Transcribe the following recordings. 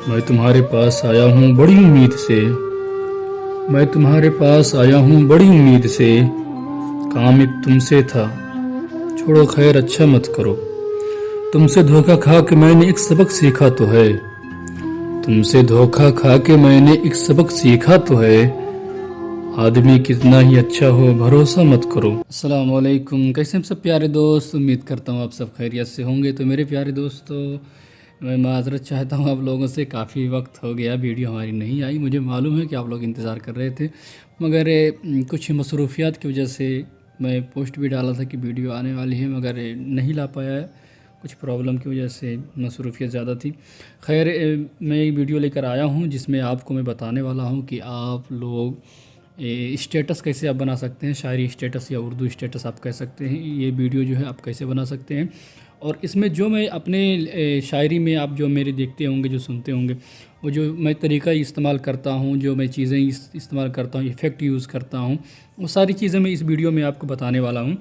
मैं तुम्हारे पास आया हूँ बड़ी उम्मीद से। मैं तुम्हारे पास आया हूँ बड़ी उम्मीद से। काम एक तुमसे था, छोड़ो खैर अच्छा मत करो। तुमसे धोखा खा के मैंने एक सबक सीखा तो है। तुमसे धोखा खा के मैंने एक सबक सीखा तो है। आदमी कितना ही अच्छा हो भरोसा मत करो। अस्सलाम वालेकुम, कैसे हैं सब प्यारे दोस्त। उम्मीद करता हूँ आप सब खैरियत से होंगे। तो मेरे प्यारे दोस्तों, मैं माज़रत चाहता हूँ आप लोगों से। काफ़ी वक्त हो गया वीडियो हमारी नहीं आई। मुझे मालूम है कि आप लोग इंतज़ार कर रहे थे, मगर कुछ मसरूफियात की वजह से मैं पोस्ट भी डाला था कि वीडियो आने वाली है, मगर नहीं ला पाया है। कुछ प्रॉब्लम की वजह से मसरूफियत ज़्यादा थी। खैर, मैं एक वीडियो लेकर आया हूँ जिसमें आपको मैं बताने वाला हूँ कि आप लोग स्टेटस कैसे आप बना सकते हैं। शायरी स्टेटस या उर्दू स्टेटस आप कह सकते हैं। ये वीडियो जो है आप कैसे बना सकते हैं। और इसमें जो मैं अपने शायरी में आप जो मेरे देखते होंगे, जो सुनते होंगे, वो जो मैं तरीका इस्तेमाल करता हूँ, जो मैं चीज़ें इस्तेमाल करता हूँ, इफ़ेक्ट यूज़ करता हूँ, वो सारी चीज़ें मैं इस वीडियो में आपको बताने वाला हूँ।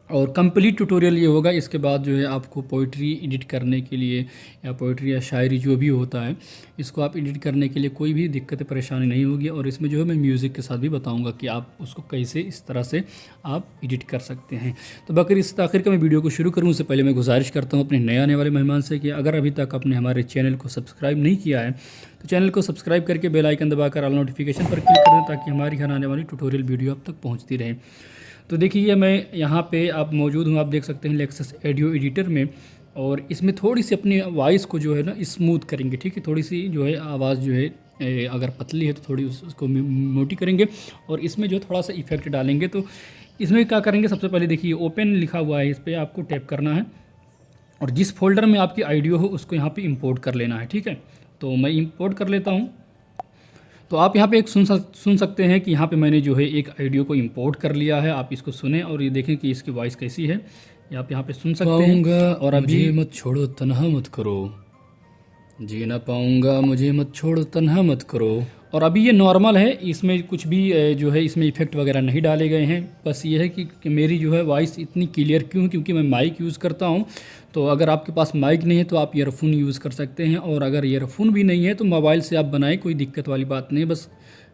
और कंप्लीट ट्यूटोरियल ये होगा। इसके बाद जो है आपको पोइट्री एडिट करने के लिए या पोइट्री या शायरी जो भी होता है, इसको आप एडिट करने के लिए कोई भी दिक्कत परेशानी नहीं होगी। और इसमें जो है मैं म्यूज़िक के साथ भी बताऊंगा कि आप उसको कैसे इस तरह से आप एडिट कर सकते हैं। तो बकर इस आखिर का मैं वीडियो को शुरू करूँ उससे पहले मैं गुजारिश करता हूँ अपने नए आने वाले मेहमान से कि अगर अभी तक आपने हमारे चैनल को सब्सक्राइब नहीं किया है तो चैनल को सब्सक्राइब करके बेल आइकन दबाकर ऑल नोटिफिकेशन पर क्लिक कर दें, ताकि हमारी हर आने वाली ट्यूटोरियल वीडियो आप तक पहुँचती रहे। तो देखिए, मैं यहाँ पे आप मौजूद हूँ, आप देख सकते हैं लेक्सस ऑडियो एडिटर में। और इसमें थोड़ी सी अपनी वॉइस को जो है ना स्मूथ करेंगे, ठीक है। थोड़ी सी जो है आवाज़ जो है अगर पतली है तो थोड़ी उसको मोटी करेंगे। और इसमें जो थोड़ा सा इफेक्ट डालेंगे। तो इसमें क्या करेंगे, सबसे पहले देखिए ओपन लिखा हुआ है, इस पर आपको टैप करना है और जिस फोल्डर में आपकी ऑडियो हो उसको यहाँ पे इंपोर्ट कर लेना है, ठीक है। तो मैं इंपोर्ट कर लेता हूँ। तो आप यहाँ पे एक सुन सकते हैं कि यहाँ पे मैंने जो है एक ऑडियो को इंपोर्ट कर लिया है। आप इसको सुने और ये देखें कि इसकी वॉइस कैसी है। ये आप यहाँ पे सुन सकते हैं। और अभी मत छोड़ो तन्हा मत करो, जी ना पाऊँगा मुझे मत छोड़ो तन्हा मत करो। और अभी ये नॉर्मल है, इसमें कुछ भी जो है इसमें इफेक्ट वगैरह नहीं डाले गए हैं। बस ये है कि मेरी जो है वॉइस इतनी क्लियर क्यों है, क्योंकि मैं माइक यूज़ करता हूँ। तो अगर आपके पास माइक नहीं है तो आप ईयरफोन यूज़ कर सकते हैं, और अगर ईयरफोन भी नहीं है तो मोबाइल से आप बनाएं, कोई दिक्कत वाली बात नहीं है। बस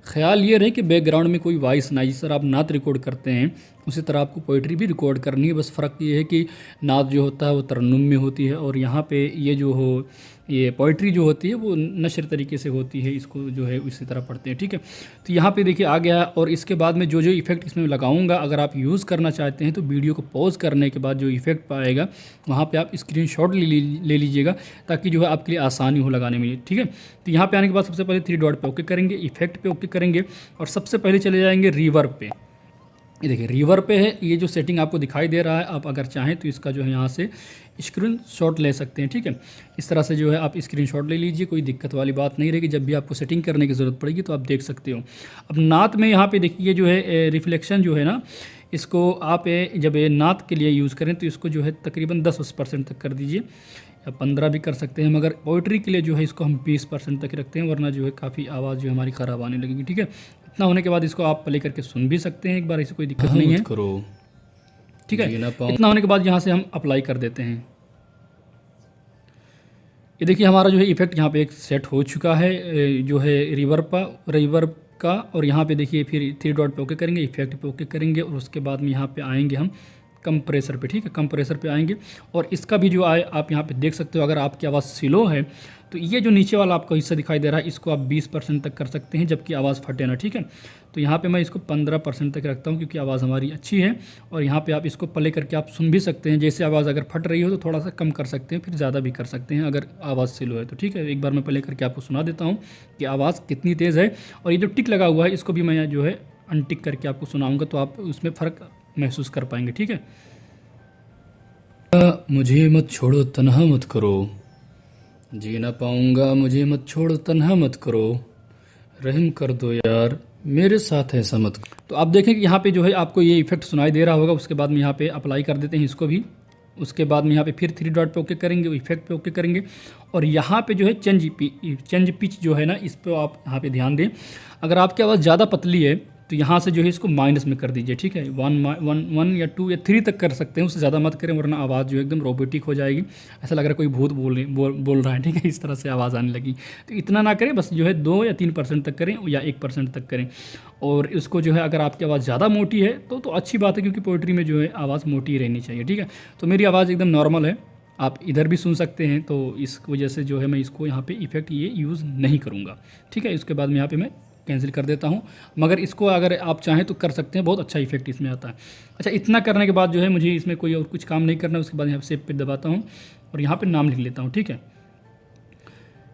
ख्याल ये रहे कि बैकग्राउंड में कोई वॉइस ना, जिस तरह आप नात रिकॉर्ड करते हैं उसी तरह आपको पोइट्री भी रिकॉर्ड करनी है। बस फ़र्क ये है कि नात जो होता है वो तरन्नुम में होती है, और यहाँ पे ये जो हो ये पोइट्री जो होती है वो नशर तरीके से होती है, इसको जो है इसी तरह पढ़ते हैं, ठीक है। तो यहाँ पे देखिए आ गया। और इसके बाद में जो जो इफ़ेक्ट इसमें लगाऊंगा, अगर आप यूज़ करना चाहते हैं तो वीडियो को पॉज करने के बाद जो इफ़ेक्ट पाएगा वहाँ पे आप स्क्रीनशॉट ले लीजिएगा, ताकि जो है आपके लिए आसानी हो लगाने में, ठीक है। तो यहाँ पे आने के बाद सबसे पहले 3 डॉट पे ओके करेंगे, इफेक्ट पे ओके करेंगे, और सबसे पहले चले जाएंगे रिवर्ब पे। ये देखिए रिवर्ब पे है, ये जो सेटिंग आपको दिखाई दे रहा है, आप अगर चाहें तो इसका जो है यहाँ से स्क्रीनशॉट ले सकते हैं, ठीक है। इस तरह से जो है आप स्क्रीनशॉट ले लीजिए, कोई दिक्कत वाली बात नहीं रहेगी। जब भी आपको सेटिंग करने की ज़रूरत पड़ेगी तो आप देख सकते हो। अब नात में यहाँ पे देखिए जो है रिफ्लेक्शन जो है ना, इसको आप जब नात के लिए यूज़ करें तो इसको जो है तकरीबन 10% तक कर दीजिए, या 15 भी कर सकते हैं। मगर पोइट्री के लिए जो है इसको हम 20% तक रखते हैं, वरना जो है काफ़ी आवाज़ जो हमारी ख़राब आने लगेगी, ठीक है। इतना होने के बाद इसको आप प्ले करके सुन भी सकते हैं एक बार, ऐसी कोई दिक्कत नहीं है करो, ठीक है। इतना होने के बाद यहाँ से हम अप्लाई कर देते हैं। ये देखिए हमारा जो है इफेक्ट यहाँ पे एक सेट हो चुका है, जो है रिवर्ब का। और यहाँ पे देखिए फिर 3 डॉट पे ओके करेंगे, इफेक्ट पे ओके करेंगे, और उसके बाद में यहाँ पे आएंगे हम कंप्रेसर पे, ठीक है। कंप्रेसर पे आएंगे और इसका भी जो आए आप यहाँ पे देख सकते हो। अगर आपकी आवाज़ स्लो है तो ये जो नीचे वाला आपको हिस्सा दिखाई दे रहा है इसको आप 20% तक कर सकते हैं, जबकि आवाज़ फटे ना, ठीक है। तो यहाँ पे मैं इसको 15% तक रखता हूँ, क्योंकि आवाज़ हमारी अच्छी है। और यहाँ पे आप इसको प्ले करके आप सुन भी सकते हैं। जैसे आवाज़ अगर फट रही हो तो थोड़ा सा कम कर सकते हैं, फिर ज़्यादा भी कर सकते हैं अगर आवाज़ स्लो है तो, ठीक है। एक बार मैं प्ले करके आपको सुना देता हूँ कि आवाज़ कितनी तेज़ है। और ये जो टिक लगा हुआ है इसको भी मैं जो है अनटिक करके आपको सुनाऊँगा, तो आप उसमें फ़र्क महसूस कर पाएंगे, ठीक है। मुझे मत छोड़ो तन्हा मत करो, जी ना पाऊँगा मुझे मत छोड़ो तन्हा मत करो, रहम कर दो यार मेरे साथ ऐसा मत करो। तो आप देखें कि यहाँ पे जो है आपको ये इफेक्ट सुनाई दे रहा होगा। उसके बाद में यहाँ पे अप्लाई कर देते हैं इसको भी। उसके बाद में यहाँ पे फिर 3 डॉट पे ओके करेंगे, इफेक्ट पे ओके करेंगे, और यहाँ पे जो है चेंज पिच जो है ना, इस पर आप यहाँ पे ध्यान दें। अगर आपकी आवाज़ ज़्यादा पतली है तो यहाँ से जो है इसको माइनस में कर दीजिए, ठीक है। 1 या 2 या 3 तक कर सकते हैं, उससे ज़्यादा मत करें वरना आवाज़ जो है एकदम रोबोटिक हो जाएगी, ऐसा लग रहा है कोई भूत बोल रहा है, ठीक है, इस तरह से आवाज़ आने लगी। तो इतना ना करें, बस जो है 2 या 3% तक करें या 1% तक करें। और इसको जो है अगर आपकी आवाज़ ज़्यादा मोटी है तो अच्छी बात है, क्योंकि पोइट्री में जो है आवाज़ मोटी रहनी चाहिए, ठीक है। तो मेरी आवाज़ एकदम नॉर्मल है, आप इधर भी सुन सकते हैं, तो इस वजह से जो है मैं इसको यहाँ पे इफेक्ट ये यूज़ नहीं करूँगा, ठीक है। इसके बाद में यहाँ पे मैं कैंसिल कर देता हूँ, मगर इसको अगर आप चाहें तो कर सकते हैं, बहुत अच्छा इफेक्ट इसमें आता है। अच्छा, इतना करने के बाद जो है मुझे इसमें कोई और कुछ काम नहीं करना। उसके बाद यहाँ सेव पे दबाता हूँ और यहाँ पे नाम लिख लेता हूँ, ठीक है।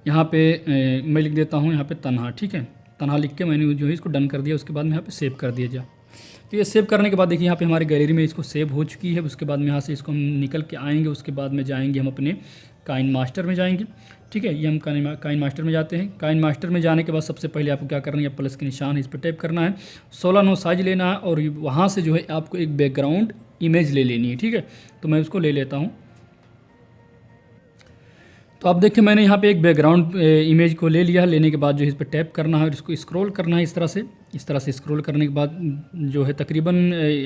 यहाँ पे मैं लिख देता हूँ यहाँ पे तन्हा, ठीक है। तन्हा लिख के मैंने जो है इसको डन कर दिया। उसके बाद में यहाँ पे सेव कर दिया जाए। तो ये सेव करने के बाद देखिए यहाँ पे हमारी गैलरी में इसको सेव हो चुकी है। उसके बाद में यहाँ से इसको हम निकल के आएंगे। उसके बाद में जाएंगे हम अपने काइन मास्टर में जाएंगे, ठीक है। ये हम काइन मास्टर में जाते हैं। काइन मास्टर में जाने के बाद सबसे पहले आपको क्या करना है, प्लस के निशान है, इस पर टैप करना है, 16:9 साइज लेना है और वहाँ से जो है आपको एक बैकग्राउंड इमेज ले लेनी है, ठीक है। तो मैं उसको ले लेता हूँ। तो आप देखिए मैंने यहाँ पे एक बैकग्राउंड इमेज को ले लिया है। लेने के बाद जो है इस पर टैप करना है और इसको स्क्रॉल करना है इस तरह से स्क्रॉल करने के बाद जो है तकरीबन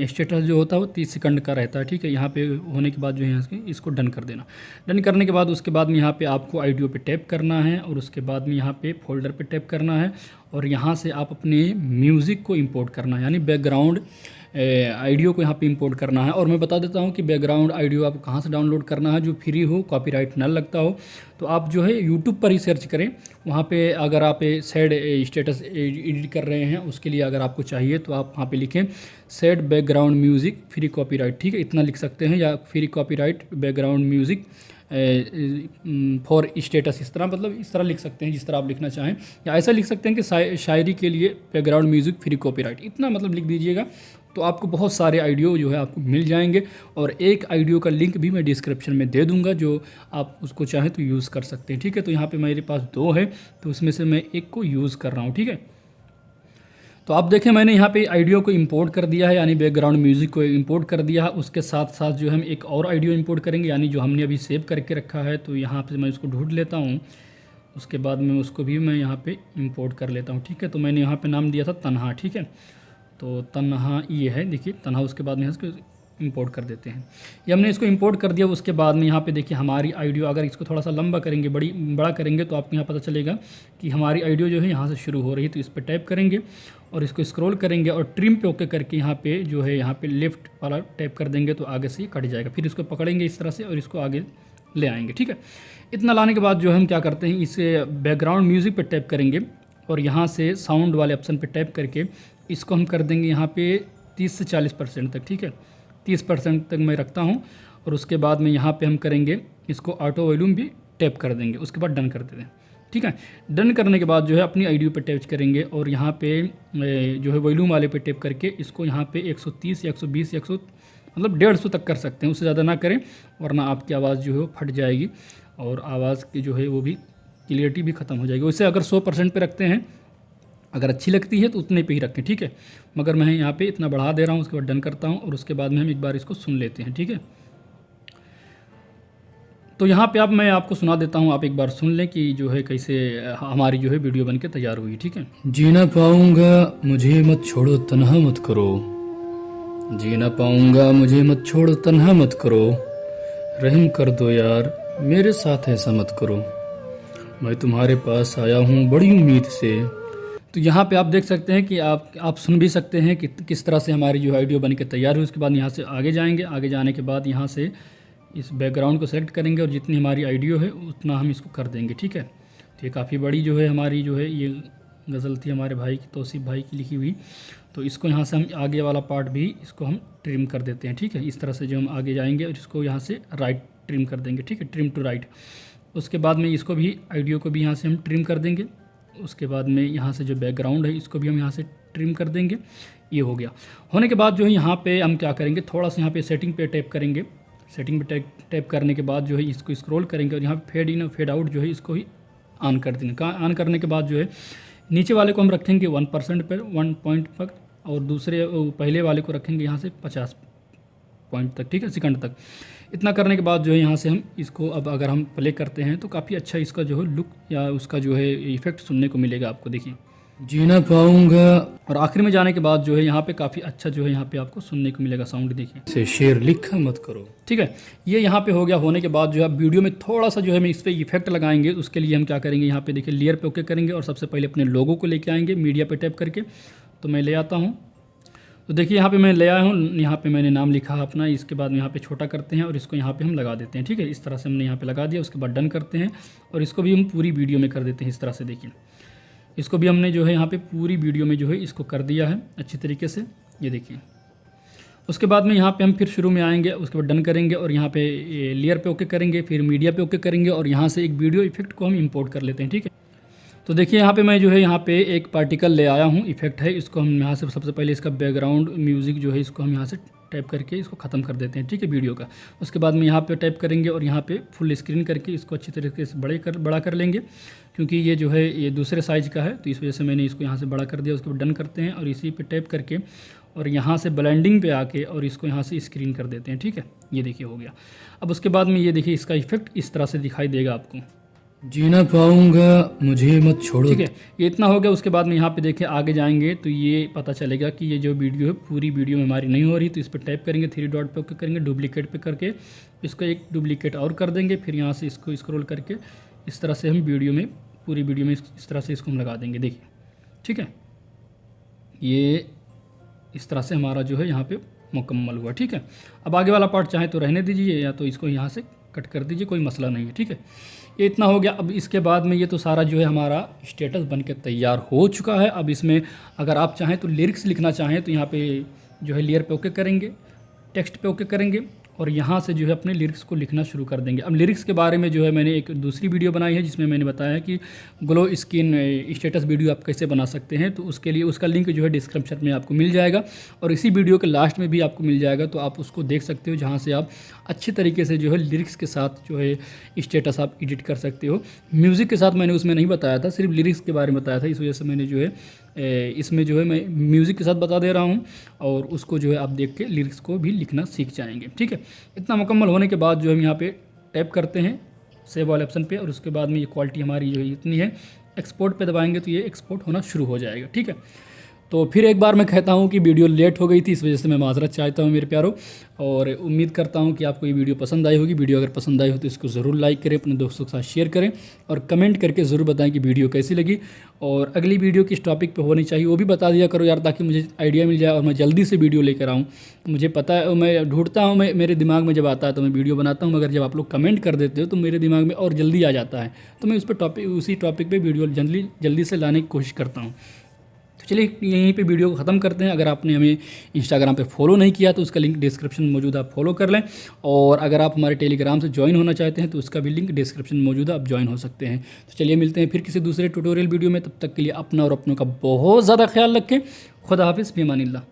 स्टेटस जो होता है वो 30 सेकंड का रहता है, ठीक है। यहाँ पे होने के बाद जो है इसको डन कर देना। डन करने के बाद उसके बाद में यहाँ पे आपको आइडियो पे टैप करना है और उसके बाद में यहाँ पे फोल्डर पे टैप करना है और यहाँ से आप अपने म्यूज़िक को इंपोर्ट करना है, यानी बैकग्राउंड आइडियो को यहाँ पे इंपोर्ट करना है। और मैं बता देता हूँ कि बैकग्राउंड आइडियो आपको कहाँ से डाउनलोड करना है, जो फ्री हो, कॉपीराइट ना लगता हो। तो आप जो है यूट्यूब पर ही सर्च करें, वहाँ पे अगर आप सैड स्टेटस एडिट कर रहे हैं उसके लिए अगर आपको चाहिए तो आप वहाँ पे लिखें sad background music free copyright, ठीक है, इतना लिख सकते हैं, या free copyright background music for status, इस तरह, मतलब इस तरह लिख सकते हैं जिस तरह आप लिखना चाहें, या ऐसा लिख सकते हैं कि शायरी के लिए बैकग्राउंड म्यूज़िक फ्री कॉपीराइट, इतना मतलब लिख दीजिएगा। तो आपको बहुत सारे आइडियो जो है आपको मिल जाएंगे और एक आइडियो का लिंक भी मैं डिस्क्रिप्शन में दे दूंगा, जो आप उसको चाहें तो यूज़ कर सकते हैं, ठीक है। तो यहाँ पे मेरे पास 2 है तो उसमें से मैं एक को यूज़ कर रहा हूँ, ठीक है। तो आप देखें मैंने यहाँ पे आइडियो को इंपोर्ट कर दिया है, यानी बैकग्राउंड म्यूज़िक को इंपोर्ट कर दिया है। उसके साथ साथ जो हम एक और आइडियो इंपोर्ट करेंगे, यानी जो हमने अभी सेव करके रखा है। तो यहाँ पे मैं उसको ढूंढ लेता हूँ, उसके बाद में उसको भी मैं यहाँ पे इंपोर्ट कर लेता हूँ, ठीक है। तो मैंने यहाँ पे नाम दिया था तन्हा, ठीक है। तो तन्हा ये है, देखिए तन्हा। उसके बाद में इसको इंपोर्ट कर देते हैं। ये हमने इसको इंपोर्ट कर दिया। उसके बाद में यहाँ पे देखिए हमारी आइडियो, अगर इसको थोड़ा सा लंबा करेंगे, बड़ा करेंगे, तो आपको यहाँ पता चलेगा कि हमारी आइडियो जो है यहाँ से शुरू हो रही है। तो इस पर टैप करेंगे और इसको स्क्रॉल करेंगे और ट्रिम पे ओके करके यहाँ पे जो है यहाँ पे लेफ्ट वाला टैप कर देंगे तो आगे से कट जाएगा। फिर इसको पकड़ेंगे इस तरह से और इसको आगे ले आएंगे, ठीक है। इतना लाने के बाद जो हम क्या करते हैं, इसे बैकग्राउंड म्यूज़िक पर टैप करेंगे और यहाँ से साउंड वाले ऑप्शन पर टैप करके इसको हम कर देंगे यहाँ पे 30 से 40% तक, ठीक है। 30% तक मैं रखता हूँ और उसके बाद में यहाँ पे हम करेंगे इसको ऑटो वॉल्यूम भी टैप कर देंगे। उसके बाद डन कर देते हैं, ठीक है। डन करने के बाद जो है अपनी आइडियो पे टैप करेंगे और यहाँ पे जो है वॉल्यूम वाले पे टैप करके इसको यहाँ पे 130 या 120 या 100 मतलब 150 तक कर सकते हैं, उससे ज़्यादा ना करें वरना आपकी आवाज़ जो है वो फट जाएगी और आवाज़ की जो है वो भी क्लियरिटी भी ख़त्म हो जाएगी। वैसे अगर 100% पे रखते हैं, अगर अच्छी लगती है तो उतने पे ही रखें, ठीक है। मगर मैं यहाँ पे इतना बढ़ा दे रहा हूँ। उसके बाद डन करता हूँ और उसके बाद में हम एक बार इसको सुन लेते हैं, ठीक है। तो यहाँ पे मैं आपको सुना देता हूँ, आप एक बार सुन लें कि जो है कैसे हमारी जो है वीडियो बन के तैयार हुई, ठीक है। जी ना पाऊँगा मुझे मत छोड़ो तन्हा मत करो, जी ना पाऊँगा मुझे मत छोड़ो तन्हा मत करो, रहम कर दो यार मेरे साथ ऐसा मत करो, मैं तुम्हारे पास आया हूँ बड़ी उम्मीद से। तो यहाँ पे आप देख सकते हैं कि आप सुन भी सकते हैं कि किस तरह से हमारी जो आइडियो बन के तैयार हुई। उसके बाद यहाँ से आगे जाएंगे, आगे जाने के बाद यहाँ से इस बैकग्राउंड को सेलेक्ट करेंगे और जितनी हमारी आइडियो है उतना हम इसको कर देंगे, ठीक है। तो ये काफ़ी बड़ी जो है हमारी जो है ये गज़ल थी हमारे भाई की, तौसीफ़ भाई की लिखी हुई। तो इसको यहाँ से हम आगे वाला पार्ट भी इसको हम ट्रिम कर देते हैं, ठीक है। इस तरह से जो हम आगे जाएंगे और इसको यहाँ से राइट ट्रिम कर देंगे, ठीक है, ट्रिम टू राइट। उसके बाद में इसको भी आइडियो को भी यहाँ से हम ट्रिम कर देंगे। उसके बाद में यहाँ से जो बैकग्राउंड है इसको भी हम यहाँ से ट्रिम कर देंगे। ये हो गया। होने के बाद जो है यहाँ पे हम क्या करेंगे, थोड़ा सा यहाँ पे सेटिंग पे टैप करेंगे। सेटिंग पे टैप करने के बाद जो है इसको स्क्रॉल करेंगे और यहाँ पे फेड इन और फेड आउट जो है इसको ही ऑन कर देंगे। ऑन करने के बाद जो है नीचे वाले को हम रखेंगे 1% पर 1 पॉइंट तक और दूसरे पहले वाले को रखेंगे यहाँ से 50 पॉइंट तक, ठीक है, सेकंड तक। इतना करने के बाद जो है यहाँ से हम इसको अब अगर हम प्ले करते हैं तो काफ़ी अच्छा इसका जो है लुक या उसका जो है इफ़ेक्ट सुनने को मिलेगा आपको। देखिए जी ना पाऊंगा। और आखिर में जाने के बाद जो है यहाँ पे काफ़ी अच्छा जो है यहाँ पे आपको सुनने को मिलेगा साउंड। देखिए से शेर लिखा मत करो, ठीक है। ये यहाँ पे हो गया। होने के बाद जो है वीडियो में थोड़ा सा जो है हम इस पर इफेक्ट लगाएंगे। उसके लिए हम क्या करेंगे, यहाँ पे देखिए लेयर पे ओके करेंगे और सबसे पहले अपने लोगों को लेके आएंगे मीडिया पे टैप करके। तो मैं ले आता हूँ। तो देखिए यहाँ पे मैं ले आया हूँ। यहाँ पे मैंने नाम लिखा है अपना। इसके बाद में यहाँ पे छोटा करते हैं और इसको यहाँ पे हम लगा देते हैं, ठीक है। इस तरह से हमने यहाँ पे लगा दिया। उसके बाद डन करते हैं और इसको भी हम पूरी वीडियो में कर देते हैं इस तरह से। देखिए इसको भी हमने जो है यहाँ पे पूरी वीडियो में जो है इसको कर दिया है अच्छी तरीके से। ये देखिए उसके बाद में यहाँ पे हम फिर शुरू में आएंगे। उसके बाद डन करेंगे और यहाँ पे लेयर पे ओके करेंगे, फिर मीडिया पे ओके करेंगे और यहाँ से एक वीडियो इफेक्ट को हम इंपोर्ट कर लेते हैं, ठीक है। तो देखिए यहाँ पे मैं जो है यहाँ पे एक पार्टिकल ले आया हूँ, इफेक्ट है। इसको हम यहाँ से सबसे पहले इसका बैकग्राउंड म्यूज़िक जो है इसको हम यहाँ से टाइप करके इसको ख़त्म कर देते हैं, ठीक है, वीडियो का। उसके बाद में यहाँ पे टाइप करेंगे और यहाँ पे फुल स्क्रीन करके इसको अच्छी तरीके से बड़ा कर लेंगे, क्योंकि ये जो है ये दूसरे साइज़ का है, तो इस वजह से मैंने इसको यहाँ से बड़ा कर दिया। उसके बाद डन करते हैं और इसी पे टाइप करके और यहाँ से ब्लेंडिंग पे आके और इसको यहाँ से स्क्रीन कर देते हैं, ठीक है। ये देखिए हो गया। अब उसके बाद में ये देखिए इसका इफेक्ट इस तरह से दिखाई देगा आपको। जी ना पाऊंगा मुझे मत छोड़ो, ठीक है। ये इतना हो गया। उसके बाद में यहाँ पे देखिए आगे जाएंगे तो ये पता चलेगा कि ये जो वीडियो है पूरी वीडियो में हमारी नहीं हो रही। तो इस पर टाइप करेंगे, 3 डॉट पे ओके करेंगे, डुप्लीकेट पे करके इसको एक डुप्लीकेट और कर देंगे। फिर यहाँ से इसको स्क्रॉल करके इस तरह से हम वीडियो में पूरी वीडियो में इस तरह से इसको हम लगा देंगे। देखिए ठीक है, ये इस तरह से हमारा जो है यहाँ पे मुकम्मल हुआ, ठीक है। अब आगे वाला पार्ट चाहे तो रहने दीजिए या तो इसको यहाँ से कट कर दीजिए, कोई मसला नहीं है, ठीक है। ये इतना हो गया। अब इसके बाद में ये तो सारा जो है हमारा स्टेटस बन के तैयार हो चुका है। अब इसमें अगर आप चाहें तो लिरिक्स लिखना चाहें तो यहाँ पे जो है लेयर पे ओके करेंगे, टेक्स्ट पे ओके करेंगे और यहाँ से जो है अपने लिरिक्स को लिखना शुरू कर देंगे। अब लिरिक्स के बारे में जो है मैंने एक दूसरी वीडियो बनाई है जिसमें मैंने बताया कि ग्लो स्किन स्टेटस वीडियो आप कैसे बना सकते हैं। तो उसके लिए उसका लिंक जो है डिस्क्रिप्शन में आपको मिल जाएगा और इसी वीडियो के लास्ट में भी आपको मिल जाएगा, तो आप उसको देख सकते हो, जहाँ से आप अच्छी तरीके से जो है लिरिक्स के साथ जो है स्टेटस आप एडिट कर सकते हो। म्यूज़िक के साथ मैंने उसमें नहीं बताया था, सिर्फ लिरिक्स के बारे में बताया था। इस वजह से मैंने जो है इसमें जो है मैं म्यूज़िक के साथ बता दे रहा हूँ और उसको जो है आप देख के लिरिक्स को भी लिखना सीख जाएंगे, ठीक है। इतना मुकम्मल होने के बाद जो हम यहाँ पे टैप करते हैं सेव वाले ऑप्शन पे और उसके बाद में ये क्वालिटी हमारी जो है इतनी है, एक्सपोर्ट पे दबाएंगे तो ये एक्सपोर्ट होना शुरू हो जाएगा, ठीक है। तो फिर एक बार मैं कहता हूँ कि वीडियो लेट हो गई थी, इस वजह से मैं माजरत चाहता हूँ मेरे प्यारों, और उम्मीद करता हूँ कि आपको ये वीडियो पसंद आई होगी। वीडियो अगर पसंद आई हो तो इसको ज़रूर लाइक करें, अपने दोस्तों के साथ शेयर करें और कमेंट करके ज़रूर बताएं कि वीडियो कैसी लगी और अगली वीडियो किस टॉपिक पे होनी चाहिए वो भी बता दिया करो यार, ताकि मुझे आइडिया मिल जाए और मैं जल्दी से वीडियो लेकर आऊँ। मुझे पता है, मैं ढूंढता हूँ, मैं मेरे दिमाग में जब आता है तो मैं वीडियो बनाता हूँ, मगर जब आप लोग कमेंट कर देते हो तो मेरे दिमाग में और जल्दी आ जाता है, तो मैं उसी टॉपिक पर वीडियो जल्दी से लाने की कोशिश करता हूँ। तो चलिए यहीं पे वीडियो को ख़त्म करते हैं। अगर आपने हमें इंस्टाग्राम पे फॉलो नहीं किया तो उसका लिंक डिस्क्रिप्शन में मौजूद है, आप फॉलो कर लें। और अगर आप हमारे टेलीग्राम से ज्वाइन होना चाहते हैं तो उसका भी लिंक डिस्क्रिप्शन में मौजूद है, आप ज्वाइन हो सकते हैं। तो चलिए मिलते हैं फिर किसी दूसरे ट्यूटोरियल वीडियो में, तब तक के लिए अपना और अपनों का बहुत ज़्यादा ख्याल रखें। खुदा हाफिज़, फ़ी अमानिल्लाह।